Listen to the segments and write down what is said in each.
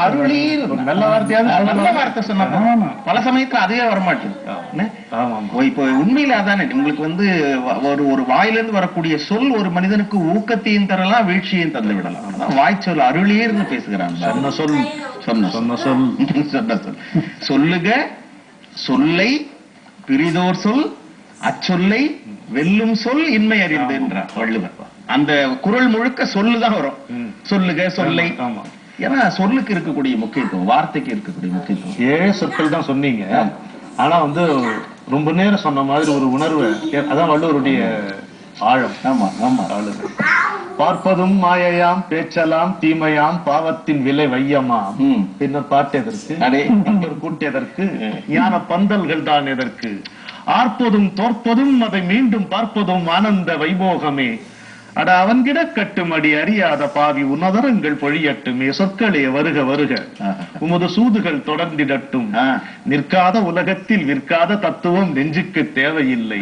அருளி நல்ல வார்த்தையாவது நல்ல வார்த்தை சொன்னா பல சமயத்துல அதுவே வரமாட்டேங்குது. இப்போ உண்மையில அதானே உங்களுக்கு வந்து ஒரு வாயிலிருந்து வரக்கூடிய சொல் ஒரு மனிதனுக்கு ஊக்கத்தையும் தரலாம் வீழ்ச்சியையும் தந்து விடலாம். அதான் வாய்ச்சொல் அருளீர்னு பேசுகிறான். சொன்ன சொல் சொன்ன சொல் சொன்ன சொல் சொல்லுக சொல்லை பிரிதோர் சொல் அச்சொல்லை வெல்லும் சொல் இன்மை அறிந்து என்றார் வள்ளுவர். அந்த குறள் முழுக்க சொல்லுதான் வரும். சொல்லுக சொல்லை. ஏன்னா சொல்லுக்கு இருக்கக்கூடிய முக்கியத்துவம் வார்த்தைக்கு இருக்கக்கூடிய முக்கியத்துவம். 7 சொற்கள் தான் சொன்னீங்க. ஆனா வந்து ரொம்ப நேரம் சொன்ன மாதிரி ஒரு உணர்வு அதான் வள்ளுவருடைய ஆழம். ஆமா ஆமா. பார்ப்பதும் மாயையாம் பேச்சலாம் தீமையாம் பாவத்தின் விலை வையமாம் பின்னர் பாட்டெதற்கு கூட்டியதற்கு ஞான பந்தல்கள் தான் எதற்கு ஆர்ப்பதும் தோற்பதும் அதை மீண்டும் பார்ப்பதும் ஆனந்த வைபோகமே அட அவன்கிட கட்டும் அடி அறியாத பாவி உன்னதரங்கள் பொழியட்டுமே சொற்களே வருக வருக உமது சூதுகள் தொடர்ந்திடட்டும் நிற்காத உலகத்தில் விற்காத தத்துவம் நெஞ்சுக்கு தேவையில்லை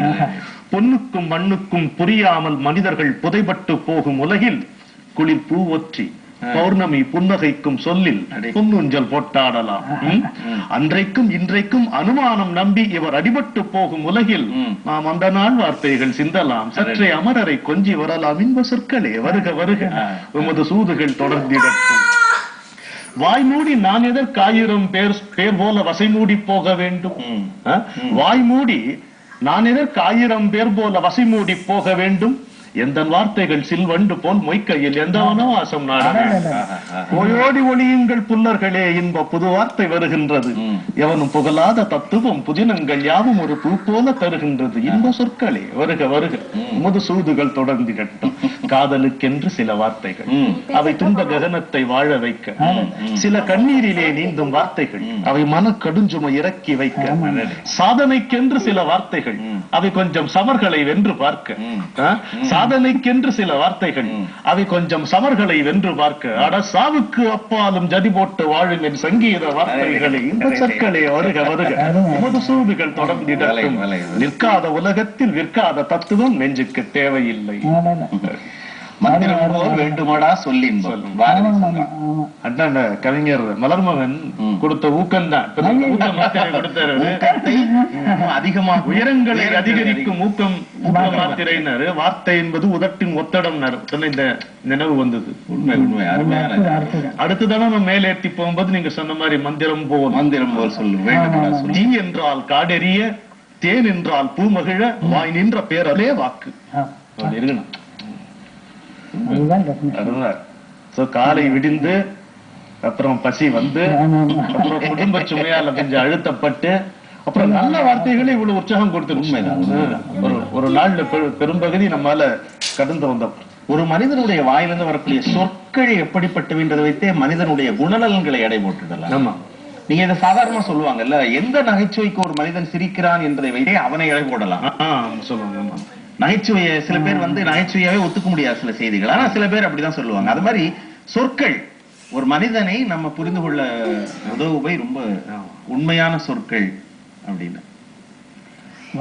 பொன்னுக்கும் மண்ணுக்கும் புரியாமல் மனிதர்கள் புதைபட்டு போகும் உலகில் குளிர் பூ ஒற்றி பௌர்ணமி புன்னகைக்கும் சொல்லில் பொன்னுஞ்சல் போட்டாடலாம். அன்றைக்கும் இன்றைக்கும் அனுமானம் நம்பி இவர் அடிபட்டு போகும் உலகில் நாம் அந்த நாள் வார்த்தைகள் சிந்தலாம் சற்றே அமரரை கொஞ்சி வரலாம் இன்ப சொற்களே வருக வருக உமது சூதுகள் தொடர்ந்திடட்டும். வாய்மூடி நான் எதற்காயிரம் பேர் போல வசை மூடி போக வேண்டும். வாய்மூடி நான் எதற்காயிரம் பேர் போல வசை மூடி போக வேண்டும் எந்த வார்த்தைகள் சில்வண்டு போல் மொய்க்கையில் எந்த வனவாசம் நாட ஓயோடி ஒளியுங்கள் புல்லர்களே இன்ப புது வார்த்தை வருகின்றது எவனும் புகழாத தத்துவம் புதினங்கள் யாவும் ஒரு பூ போல தருகின்றது இன்ப சொற்களே வருக வருக உமது சூதுகள் தொடர்ந்திடட்டும். காதலுக்கென்று சில வார்த்தைகள் அவை துன்ப ககனத்தை வாழ வைக்க சில கண்ணீரிலே நீந்தும் வார்த்தைகள் அவை மன கடுஞ்சுமை இறக்கி வைக்க சாதனைக்கென்று சில வார்த்தைகள் அவை கொஞ்சம் சமர்களை வென்று பார்க்க சாதனைக்கென்று சில வார்த்தைகள் அவை கொஞ்சம் சமர்களை வென்று பார்க்க அட சாவுக்கு அப்பாலும் ஜதி போட்டு வாழும் என் சங்கீத வார்த்தைகளை இந்த சொற்களே வருக வருக உமது சூதுகள் தொடர்ந்திடட்டும் நிற்காத உலகத்தில் விற்காத தத்துவம் நெஞ்சுக்கு தேவையில்லை. மந்திரம் போல் வேண்டுமாடா சொல்லின் அண்ணன் கவிஞர் மலர்மகன் கொடுத்த ஊக்கம் தான் அதிகமாக உயரங்களை அதிகரிக்கும் ஊக்கம் மாத்திரையினர் வார்த்தை என்பது உதட்டின் ஒத்தடம் இந்த நினைவு வந்தது. உண்மை உண்மை அருமையான. அடுத்ததான நம்ம மேலேற்றி போகும்போது நீங்க சொன்ன மாதிரி மந்திரம் போல் சொல்லும். தீ என்றால் காடெறிய தேன் என்றால் பூமகிழ வாய் நின்ற பேரலே வாக்கு அப்படி இருக்கணும். காலை விடிந்து அப்புறம் பசி வந்து அப்புறம் குடும்ப சுமையால கொஞ்சம் அழுத்தப்பட்டு அப்புறம் நல்ல வார்த்தைகளை இவ்வளவு உற்சாகம் கொடுத்து உண்மைதான் ஒரு நாள்ல பெரும்பகுதி நம்மால கடந்து வந்தோம். ஒரு மனிதனுடைய வாயிலிருந்து வரக்கூடிய சொற்கள் எப்படிப்பட்டதுன்றதை வைத்தே மனிதனுடைய குணநலன்களை எடை போட்டுடலாம். ஆமா, நீங்க இதை சாதாரணமா சொல்லுவாங்கல்ல, எந்த நகைச்சுவைக்கு ஒரு மனிதன் சிரிக்கிறான் என்பதை வைத்தே அவனை எடை போடலாம் சொல்லுவாங்க. நகைச்சுவையை சில பேர் வந்து நகைச்சுவையாவே ஒத்துக்க முடியாது சில செய்திகள், ஆனா சில பேர் அப்படிதான் சொல்லுவாங்க. அது மாதிரி சொற்கள் ஒரு மனிதனை நம்ம புரிந்து கொள்ள உதவுவை ரொம்ப உண்மையான சொற்கள் அப்படின்னு.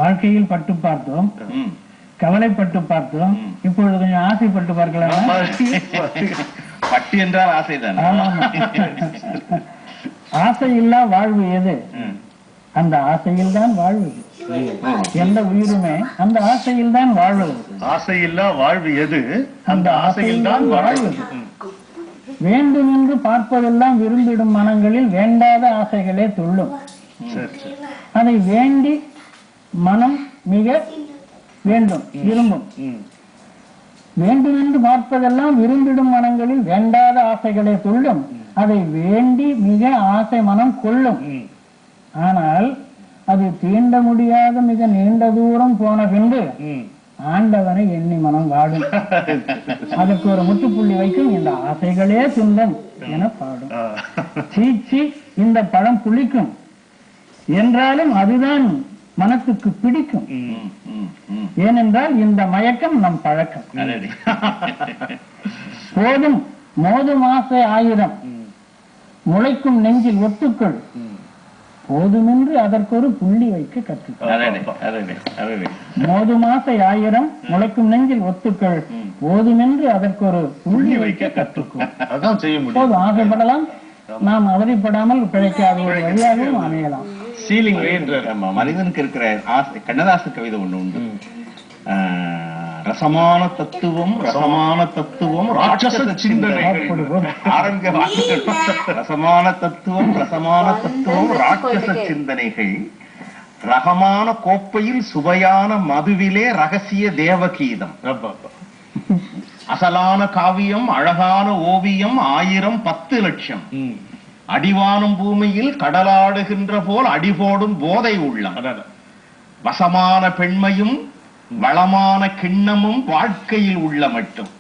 வாழ்க்கையில் பட்டு பார்த்தோம், கவலைப்பட்டு பார்த்தோம், இப்பொழுது கொஞ்சம் ஆசைப்பட்டு பார்க்கலாம். பட்டு என்றால் ஆசைதான். ஆசை இல்லா வாழ்வு எது? அந்த ஆசையில் தான் வாழ்வது. எந்த உயிருமே அந்த ஆசையில் தான் வாழ்வது. ஆசையில்லா வாழ்வு எது? அந்த ஆசையில் தான் வாழ்வது. வேண்டும் என்று பார்ப்பதெல்லாம் விரும்பிடும் மனங்களில் வேண்டாத ஆசைகளே துள்ளும். அதை வேண்டி மனம் மிக வேண்டும் விரும்பும். வேண்டும் என்று பார்ப்பதெல்லாம் விரும்பிடும் மனங்களில் வேண்டாத ஆசைகளே துள்ளும். அதை வேண்டி மிக ஆசை மனம் கொள்ளும். ஆனால் அது தீண்ட முடியாத மிக நீண்ட தூரம் போன பின்பு ஆண்டவனை எண்ணி மனம் வாடும். அதற்கு ஒரு முற்றுப்புள்ளி வைக்கும், இந்த ஆசைகளே துன்பம் என பாடும். சீச்சி இந்த பழம் புளிக்கும் என்றாலும் அதுதான் மனத்துக்கு பிடிக்கும். ஏனென்றால் இந்த மயக்கம் நம் பழக்கம். போதும் மோதும் ஆசை 1000 முளைக்கும் நெஞ்சில் ஒத்துக்கள் போதுமென்று அதற்கு ஒரு புள்ளி வைக்க கற்றுக்கொள். மோதும் ஆசை 1000 முளைக்கும் நெஞ்சில் ஒத்துக்கள் போதுமென்று அதற்கு ஒரு புள்ளி வைக்க கற்றுக்கொள். அதான் செய்ய முடியும். போதும் ஆசைப்படலாம், நாம் அவதிப்படாமல் பிழைக்காத ஒரு வழியாகவும் அமையலாம். சீலிங் மனிதனுக்கு இருக்கிற ஆசை. கண்ணதாச கவிதை ஒண்ணு உண்டு, ரசமான தத்துவம் ராட்சச சிந்தனைகள். ரசமான தத்துவம் ராட்சச சிந்தனைகள், ரகமான கோப்பையில் சுவையான மதுவிலே ரகசிய தேவகீதம். அசலான காவியம் அழகான ஓவியம் 1000 10 லட்சம். அடிவானும் பூமியில் கடலாடுகின்ற போல் அடிபோடும் போதை உள்ளம். வசமான பெண்மையும் வளமான கிண்ணமும் வாழ்க்கையில் உள்ள மட்டும்.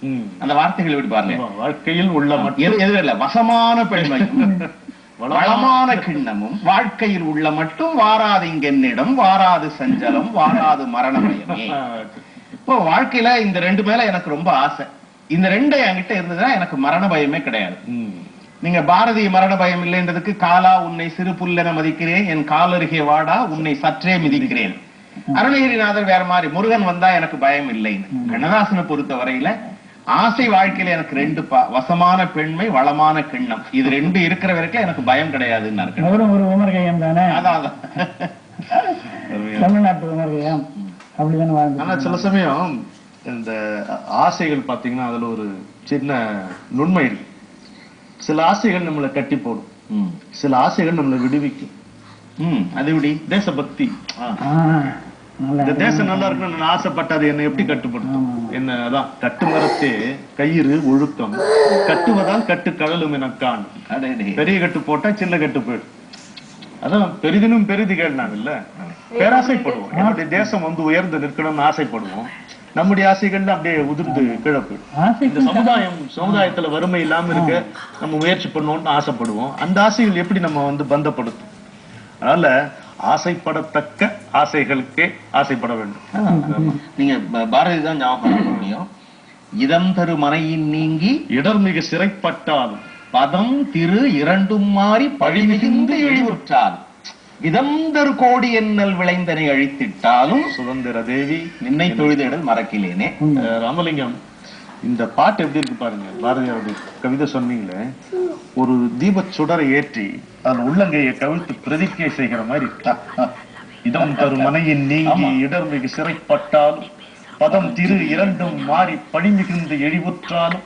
அந்த வார்த்தைகள் எப்படி பாருங்க, வாழ்க்கையில் உள்ள மட்டும் எது இல்ல, வசமான பெண்மையும் வளமான கிண்ணமும் வாழ்க்கையில் உள்ள மட்டும், வாராது இங்கென்னிடம் வாராது சஞ்சலம் வாராது மரண பயமே. இப்போ வாழ்க்கையில இந்த 2 மேல எனக்கு ரொம்ப ஆசை. இந்த 2 என்கிட்ட இருந்ததுன்னா எனக்கு மரண பயமே கிடையாது. நீங்க பாரதி மரண பயம் இல்லைன்றதுக்கு, காலா உன்னை சிறு புல்லென மதிக்கிறேன், என் காலருகே வாடா உன்னை சற்றே மிதிக்கிறேன். அருணகிரிநாதர் வேற மாதிரி, முருகன் வந்தா எனக்கு பயம் இல்லைன்னு. கண்ணதாசனை பொறுத்த வரையில ஆசை வாழ்க்கையில எனக்கு 2 வசமான பெண்மை வளமான கிண்ணம், இது 2 இருக்கிற வரைக்கும் எனக்கு பயம் கிடையாதுன்னு இருக்கு. ஒரு உமர்கையம் தானே, அதான் தமிழ்நாட்டு உமர்கையம் அப்படிதானே வாழ்ந்து. ஆனா சில சமயம் இந்த ஆசைகள் பாத்தீங்கன்னா அதுல ஒரு சின்ன நுண்மை இருக்கு. சில ஆசைகள் நம்மளை கட்டி போடும், சில ஆசைகள் நம்மளை விடுவிக்கும். அது எப்படி? தேசபக்தி. இந்த தேசம் நல்லா இருக்கணும்னு நான் ஆசைப்பட்டது என்ன எப்படி கட்டுப்படுத்தும்? என்ன அதான் கட்டு மரத்தே கயிறு ஒழுக்கம் கட்டுவதால் கட்டு கடலும் எனக்கான். பெரிய கட்டு போட்டா சின்ன கட்டு போயிடும். அதான் பெரிதினும் பெரிது கேள்னாங்கல்ல, பேராசைப்படுவோம். என்னுடைய தேசம் வந்து உயர்ந்து நிற்கணும்னு ஆசைப்படுவோம். நம்முடைய ஆசைகள்ல அப்படியே உதிர்ந்து கீழே போயிடும். இந்த சமுதாயத்துல வறுமை இல்லாம இருக்க நம்ம முயற்சி பண்ணோம்னு ஆசைப்படுவோம். அந்த ஆசைகள் எப்படி நம்ம வந்து பந்தப்படுத்தும்? அதனால ஆசைப்படத்தக்க ஆசைகளுக்கே ஆசைப்பட வேண்டும். நீங்க பாரதி தான் ஞாபகம் முடியும். இதம் தரு மனையின் நீங்கி இடர்மிகு சிறைப்பட்டாலும் பதம் திரு 2 மாறி பழிமிகுந்து எழிவுற்றால், விதந்தரு கோடி எண்ணல் விளைந்தனை அழித்திட்டாலும் சுதந்திர தேவி நின்னை தொழுதிடல் மறக்கிலேனே. ராமலிங்கம், இந்த பாட்டு எப்படி இருக்கு பாருங்க. பாரதியாருடைய கவிதை சொன்னீங்களே, ஒரு தீபச் சுடரை ஏற்றி அதன் உள்ளங்கையை கவிழ்த்து பிரதிஜை செய்கிற மாதிரி. இதம் தரு மனையின் நீங்கி இடர்மிகு சிறைப்பட்டாலும் பதம் திரு 2 மாறி பழிமிகுந்து எழிவுற்றாலும்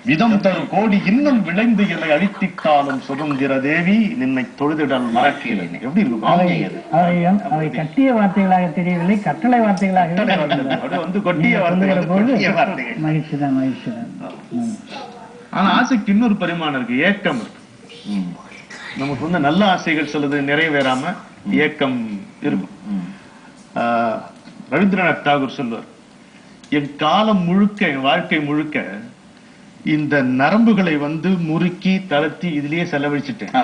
விதம் தரு கோடி இன்னும் விளைந்து என்னை அழித்திட்டாலும் சுதந்திர தேவி நின்னை தொழுதிடல் மறக்கிறேன். எப்படி இருக்கும்? அவை கட்டிய வார்த்தைகளாக தெரியவில்லை, கட்டளை வார்த்தைகளாக வந்து கொட்டிய வார்த்தைகள். மகிழ்ச்சிதான், மகிழ்ச்சிதான். ஆனா ஆசைக்கு இன்னொரு பரிமாணம் இருக்கு, ஏக்கம் இருக்கு. நமக்கு வந்து நல்ல ஆசைகள் சிலது நிறைவேறாம ஏக்கம் இருக்கும். ரவீந்திரநாத் தாகூர் சொல்லுவார், என் காலம் முழுக்க, என் வாழ்க்கை முழுக்க இந்த நரம்புகளை வந்து முறுக்கி தளர்த்தி இதுலயே செலவழிச்சுட்டேன்.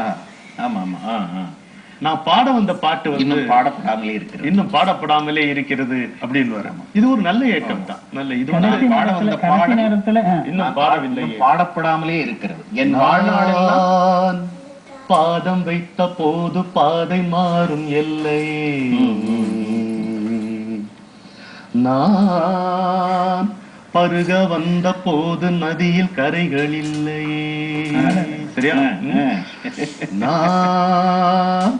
நான் பாட வந்த பாட்டு வந்து பாடப்படாமலே இருக்கிறது, இன்னும் பாடப்படாமலே இருக்கிறது அப்படின்னு வரும். இது ஒரு நல்ல ஏக்கம் தான். நல்ல இது பாட வந்த நேரத்துல இன்னும் பாடவில்லை, பாடப்படாமலே இருக்கிறது. என் வாழ்நாள் பாதம் வைத்த போது பாதை மாறும் எல்லை, நான் பருக வந்த போது நதியில் கரைகள் இல்லை. சரியா? நான்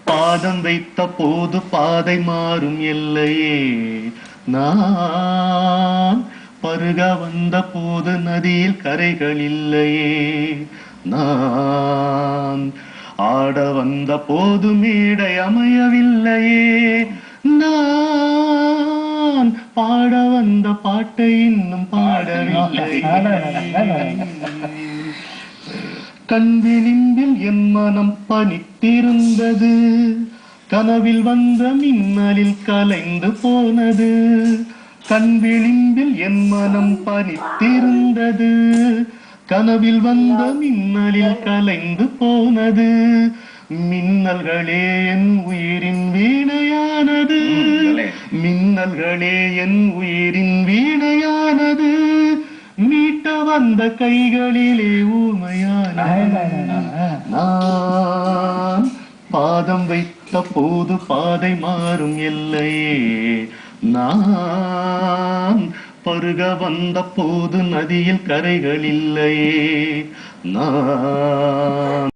பாதம் வைத்த போது பாதை மாறும் எல்லையே, நான் பருக வந்த போது நதியில் கரைகள் இல்லையே, நான் ஆட வந்த போது மேடை அமையவில்லையே, நான் பாட வந்த பாட்டை இன்னும் பாடவில்லை. கண்விளிம்பில் என் மனம் பனித்திருந்தது, கனவில் வந்த மின்னலில் கலைந்து போனது. கண்விளிம்பில் என் மனம் பனித்திருந்தது, கனவில் வந்த மின்னலில் கலைந்து போனது. மின்னல்களே என் உயிரின் வீணையானது, மின்னல்களே என் உயிரின் வீணையானது. மீட்ட வந்த கைகளிலே ஊமையானது. நான் பாதம் வைத்த போது பாதை மாறும் எல்லையே, நான் பருக வந்த போது நதியில் கரைகள் இல்லையே, நான்